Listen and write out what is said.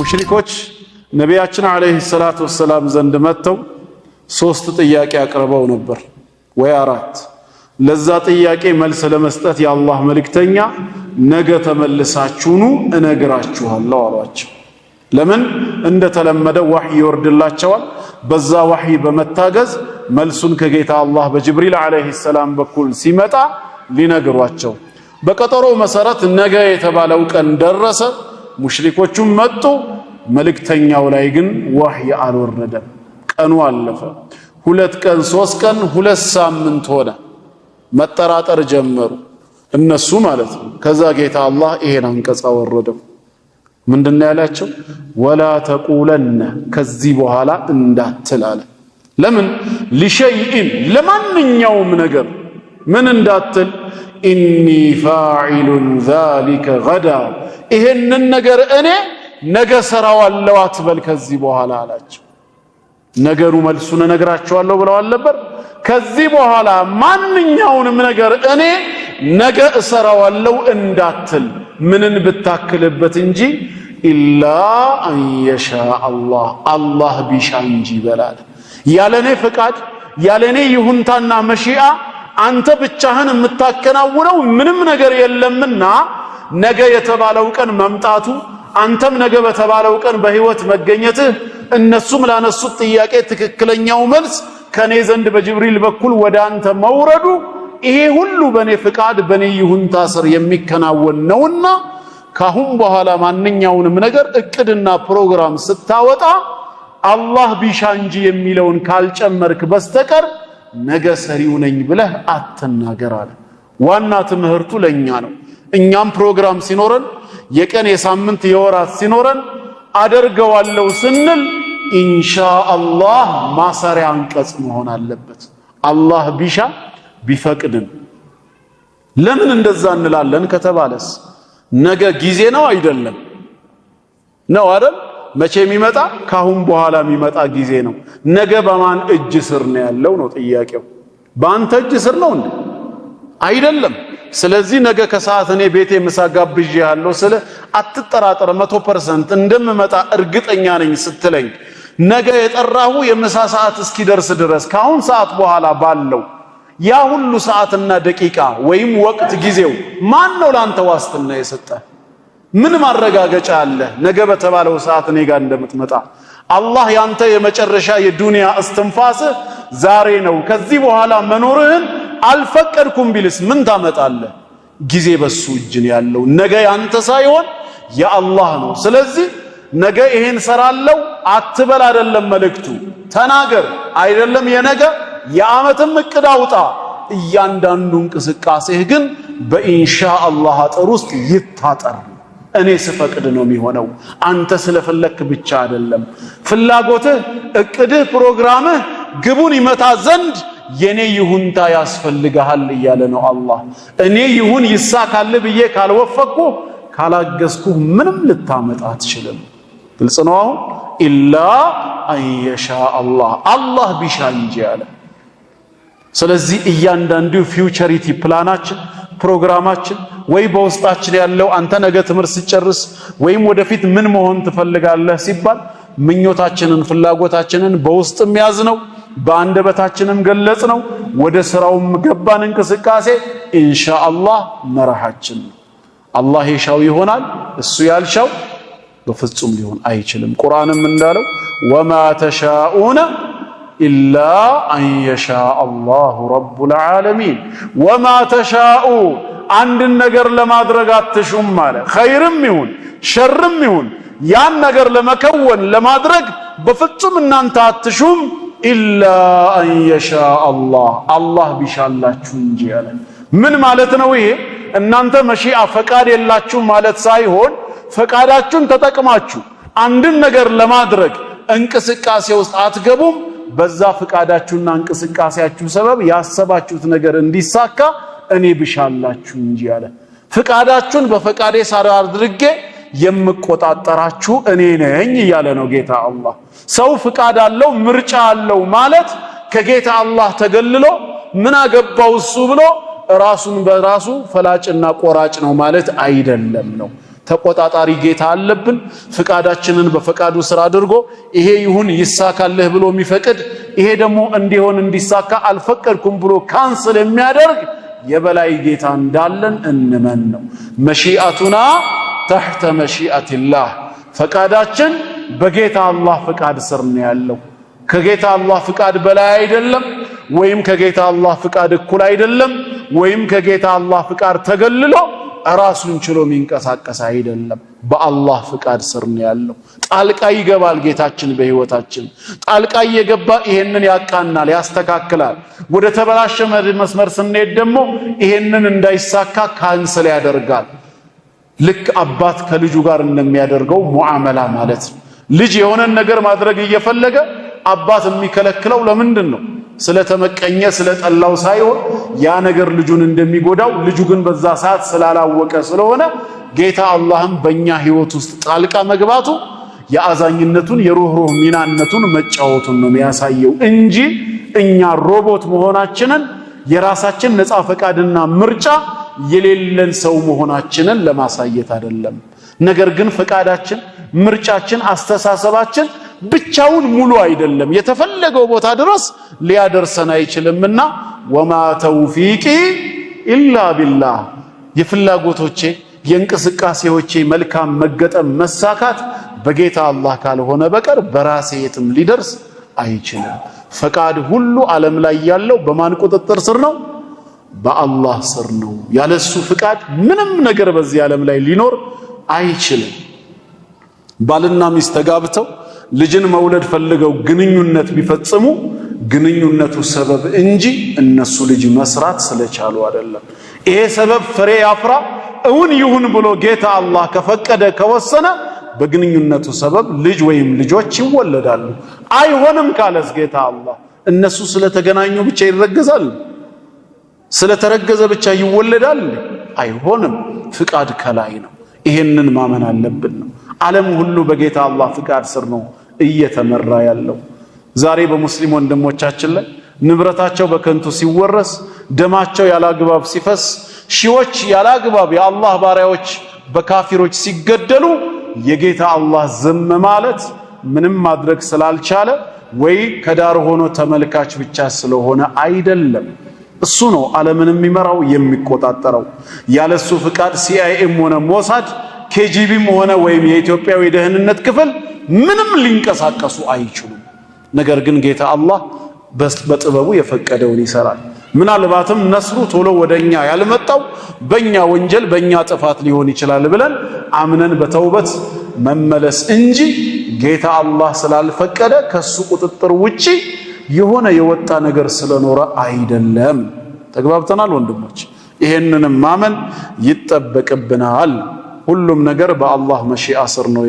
ሙሽሪኮች ነቢያችን አለይሂ ሰላቱ ወሰላም ዘንድ መጥተው 3 ጥያቄ አቅርበው ነበር ወይ 4። ለዛ ጥያቄ መልስ ለመስጠት የአላህ መልእክተኛ ነገ ተመልሳችሁኑ እነግራችኋለሁ አሏቸው። ለምን እንደተለመደው ወህይ ይወርድላቸዋል። በዛ ወህይ በመታገዝ መልሱን ከጌታ አላህ በጅብሪል አለይሂ ሰላም በኩል ሲመጣ ሊነግሯቸው በቀጠሮ መሰረት ነገ የተባለው ቀን ደረሰ። ሙሽሪኮቹም መጡ። መልእክተኛው ላይ ግን ወህይ አልወረደም። ቀኑ አለፈ። 2 ቀን 3 ቀን 2 ሳምንት ሆነ። መጠራጠር ጀመሩ እነሱ ማለት ነው። ከዛ ጌታ አላህ ይሄን አንቀጽ አወረደው። ምንድነው ያላቸው? ወላ ተቁለነ ከዚህ በኋላ እንዳትል አለ። ለምን? ሊሸይኢን ለማንኛውም ነገር ምን እንዳትል ኢኒ ፋዒሉን ዛሊከ ገዳ ይሄንን ነገር እኔ ነገ ሰራዋለሁ አትበል ከዚህ በኋላ አላቸው። ነገሩ መልሱን እነግራቸዋለሁ ብለዋል ነበር። ከዚህ በኋላ ማንኛውንም ነገር እኔ ነገ እሰራዋለሁ እንዳትል ምንን ብታክልበት እንጂ ኢላ አን የሻ አላህ አላህ ቢሻ እንጂ በላል። ያለኔ ፍቃድ ያለኔ ይሁንታና መሺአ አንተ ብቻህን የምታከናውነው ምንም ነገር የለምና ነገ የተባለው ቀን መምጣቱ አንተም ነገ በተባለው ቀን በህይወት መገኘትህ እነሱም ላነሱት ጥያቄ ትክክለኛው መልስ ከኔ ዘንድ በጅብሪል በኩል ወደ አንተ መውረዱ ይሄ ሁሉ በኔ ፍቃድ በኔ ይሁንታ ስር የሚከናወን ነውና ካሁን በኋላ ማንኛውንም ነገር እቅድና ፕሮግራም ስታወጣ አላህ ቢሻ እንጂ የሚለውን ካልጨመርክ በስተቀር ነገ ሰሪው ነኝ ብለህ አትናገር አለ። ዋና ትምህርቱ ለኛ ነው። እኛም ፕሮግራም ሲኖረን የቀን የሳምንት የወራት ሲኖረን አደርገዋለሁ ስንል ኢንሻአላህ ማሰሪያ አንቀጽ መሆን አለበት። አላህ ቢሻ ቢፈቅድን ለምን እንደዛ እንላለን ከተባለስ ነገ ጊዜ ነው አይደለም? ነው አይደል? መቼ የሚመጣ ካሁን በኋላ የሚመጣ ጊዜ ነው። ነገ በማን እጅ ስር ነው ያለው ነው ጥያቄው። በአንተ እጅ ስር ነው እንዴ? አይደለም። ስለዚህ ነገ ከሰዓት እኔ ቤቴ ምሳ ጋብዤሃለሁ ስለ አትጠራጠር 100% እንደምመጣ እርግጠኛ ነኝ ስትለኝ ነገ የጠራሁ የምሳ ሰዓት እስኪደርስ ድረስ ካሁን ሰዓት በኋላ ባለው ያ ሁሉ ሰዓትና ደቂቃ ወይም ወቅት ጊዜው ማን ነው ላንተ ዋስትና የሰጠ? ምን ማረጋገጫ አለ ነገ በተባለው ሰዓት እኔ ጋር እንደምትመጣ? አላህ ያንተ የመጨረሻ የዱንያ እስትንፋስ ዛሬ ነው። ከዚህ በኋላ መኖርህን አልፈቀድኩም ቢልስ ምን ታመጣለህ? ጊዜ በሱ እጅ ነው ያለው። ነገ ያንተ ሳይሆን የአላህ ነው። ስለዚህ ነገ ይሄን ሰራለው አትበል አይደለም መልእክቱ፣ ተናገር አይደለም የነገ የዓመትም እቅድ አውጣ። እያንዳንዱ እንቅስቃሴህ ግን በኢንሻአላህ አጥር ውስጥ ይታጠር። እኔ ስፈቅድ ነው የሚሆነው። አንተ ስለፈለክ ብቻ አይደለም። ፍላጎትህ፣ እቅድህ፣ ፕሮግራምህ ግቡን ይመታ ዘንድ የኔ ይሁንታ ያስፈልጋል እያለ ነው አላህ። እኔ ይሁን ይሳካል ብዬ ካልወፈቅኩ ካላገዝኩ ምንም ልታመጣ አትችልም። ግልጽ ነው አሁን። ኢላ አን የሻ አላህ ቢሻ እንጂ አለ። ስለዚህ እያንዳንዱ ፊውቸሪቲ ፕላናችን ፕሮግራማችን ወይ በውስጣችን ያለው አንተ ነገ ትምህርት ሲጨርስ ወይም ወደፊት ምን መሆን ትፈልጋለህ ሲባል ምኞታችንን ፍላጎታችንን በውስጥም ያዝነው በአንደበታችንም ገለጽ ነው። ወደ ስራውም ገባን እንቅስቃሴ ኢንሻአላህ መራሃችን አላህ የሻው ይሆናል። እሱ ያልሻው በፍጹም ሊሆን አይችልም። ቁርአንም እንዳለው ወማ ተሻኡነ ኢላ አን የሻአ አላሁ ረቡል ዓለሚን። ወማ ተሻኡ አንድን ነገር ለማድረግ አትሹም ማለት ኸይርም ይሁን ሸርም ይሁን ያን ነገር ለመከወን ለማድረግ በፍጹም እናንተ አትሹም ኢላ አን የሻአ አላህ ቢሻላችሁ እንጂ አለ። ምን ማለት ነው ይሄ? እናንተ መሺአ ፈቃድ የላችሁ ማለት ሳይሆን ፈቃዳችሁን ተጠቅማችሁ አንድን ነገር ለማድረግ እንቅስቃሴ ውስጥ አትገቡም። በዛ ፈቃዳችሁና እንቅስቃሴያችሁ ሰበብ ያሰባችሁት ነገር እንዲሳካ እኔ ብሻላችሁ እንጂ አለ። ፈቃዳችሁን በፈቃዴ ሳራ አድርጌ የምቆጣጠራችሁ እኔ ነኝ እያለ ነው ጌታ አላህ። ሰው ፈቃድ አለው ምርጫ አለው ማለት ከጌታ አላህ ተገልሎ ምን አገባው እሱ ብሎ ራሱን በራሱ ፈላጭና ቆራጭ ነው ማለት አይደለም ነው። ተቆጣጣሪ ጌታ አለብን። ፍቃዳችንን በፈቃዱ ስራ አድርጎ ይሄ ይሁን ይሳካልህ ብሎ የሚፈቅድ ይሄ ደግሞ እንዲሆን እንዲሳካ አልፈቀድኩም ብሎ ካንስል የሚያደርግ የበላይ ጌታ እንዳለን እንመን ነው። መሺአቱና ተሕተ መሺአቲላህ ፈቃዳችን በጌታ አላህ ፍቃድ ስር ነው ያለው። ከጌታ አላህ ፍቃድ በላይ አይደለም፣ ወይም ከጌታ አላህ ፍቃድ እኩል አይደለም፣ ወይም ከጌታ አላህ ፍቃድ ተገልሎ ራሱን ችሎ የሚንቀሳቀስ አይደለም። በአላህ ፍቃድ ስር ነው ያለው። ጣልቃ ይገባል ጌታችን በህይወታችን። ጣልቃ እየገባ ይሄንን ያቃናል፣ ያስተካክላል። ወደ ተበላሸ መስመር ስንሄድ ደግሞ ይሄንን እንዳይሳካ ካንስል ያደርጋል። ልክ አባት ከልጁ ጋር እንደሚያደርገው ሙዓመላ ማለት ነው። ልጅ የሆነን ነገር ማድረግ እየፈለገ አባት የሚከለክለው ለምንድን ነው? ስለተመቀኘ ስለጠላው ሳይሆን ያ ነገር ልጁን እንደሚጎዳው ልጁ ግን በዛ ሰዓት ስላላወቀ ስለሆነ ጌታ አላህም በእኛ ህይወት ውስጥ ጣልቃ መግባቱ የአዛኝነቱን የሩህሩህ ሚናነቱን መጫወቱን ነው የሚያሳየው እንጂ እኛ ሮቦት መሆናችንን የራሳችን ነፃ ፈቃድና ምርጫ የሌለን ሰው መሆናችንን ለማሳየት አይደለም። ነገር ግን ፈቃዳችን፣ ምርጫችን፣ አስተሳሰባችን ብቻውን ሙሉ አይደለም። የተፈለገው ቦታ ድረስ ሊያደርሰን አይችልምና ወማ ተውፊቂ ኢላ ቢላህ የፍላጎቶቼ የእንቅስቃሴዎቼ መልካም መገጠም መሳካት በጌታ አላህ ካልሆነ በቀር በራሴ የትም ሊደርስ አይችልም። ፈቃድ ሁሉ ዓለም ላይ ያለው በማን ቁጥጥር ስር ነው? በአላህ ስር ነው። ያለሱ ፍቃድ ምንም ነገር በዚህ ዓለም ላይ ሊኖር አይችልም። ባልና ሚስት ተጋብተው ልጅን መውለድ ፈልገው ግንኙነት ቢፈጽሙ ግንኙነቱ ሰበብ እንጂ እነሱ ልጅ መስራት ስለቻሉ አይደለም። ይሄ ሰበብ ፍሬ ያፍራ እውን ይሁን ብሎ ጌታ አላህ ከፈቀደ ከወሰነ በግንኙነቱ ሰበብ ልጅ ወይም ልጆች ይወለዳሉ። አይሆንም ካለስ ጌታ አላህ እነሱ ስለተገናኙ ብቻ ይረገዛል? ስለተረገዘ ብቻ ይወለዳል? አይሆንም። ፍቃድ ከላይ ነው። ይሄንን ማመን አለብን ነው። ዓለም ሁሉ በጌታ አላህ ፍቃድ ስር ነው እየተመራ ያለው። ዛሬ በሙስሊም ወንድሞቻችን ላይ ንብረታቸው በከንቱ ሲወረስ፣ ደማቸው ያላግባብ ሲፈስ፣ ሺዎች ያላግባብ የአላህ ባሪያዎች በካፊሮች ሲገደሉ የጌታ አላህ ዝም ማለት ምንም ማድረግ ስላልቻለ ወይ ከዳር ሆኖ ተመልካች ብቻ ስለሆነ አይደለም። እሱ ነው ዓለምን የሚመራው የሚቆጣጠረው። ያለሱ ፍቃድ ሲአይኤም ሆነ ሞሳድ ኬጂቢም ሆነ ወይም የኢትዮጵያው የደህንነት ክፍል ምንም ሊንቀሳቀሱ አይችሉም። ነገር ግን ጌታ አላህ በጥበቡ የፈቀደውን ይሰራል። ምናልባትም ነስሩ ቶሎ ወደኛ ያልመጣው በእኛ ወንጀል በእኛ ጥፋት ሊሆን ይችላል ብለን አምነን በተውበት መመለስ እንጂ ጌታ አላህ ስላልፈቀደ ከሱ ቁጥጥር ውጪ የሆነ የወጣ ነገር ስለኖረ አይደለም። ተግባብተናል ወንድሞች? ይሄንንም ማመን ይጠበቅብናል። ሁሉም ነገር በአላህ መሺአ ስር ነው።